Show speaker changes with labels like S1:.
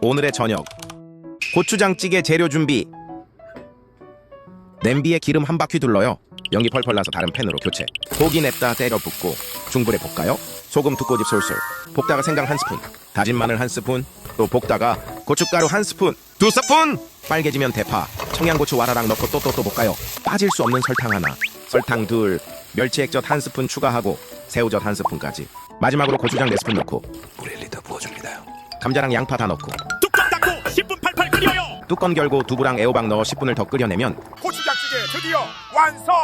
S1: 오늘의 저녁 고추장찌개 재료 준비. 냄비에 기름 한 바퀴 둘러요. 연기 펄펄 나서 다른 팬으로 교체. 고기 냅다 때려 붓고 중불에 볶아요. 소금 두 꼬집 솔솔. 볶다가 생강 한 스푼, 다진 마늘 한 스푼, 또 볶다가 고춧가루 한 스푼, 두 스푼. 빨개지면 대파, 청양고추 와라랑 넣고 또 볶아요. 빠질 수 없는 설탕 하나, 설탕 둘, 멸치 액젓 한 스푼 추가하고 새우젓 한 스푼까지. 마지막으로 고추장 네 스푼 넣고 물 1리터 부어줍니다. 감자랑 양파 다 넣고
S2: 뚜껑 닫고 10분 팔팔 끓여요.
S1: 뚜껑 결고 두부랑 애호박 넣어 10분을 더 끓여내면
S2: 고추장찌개 드디어 완성.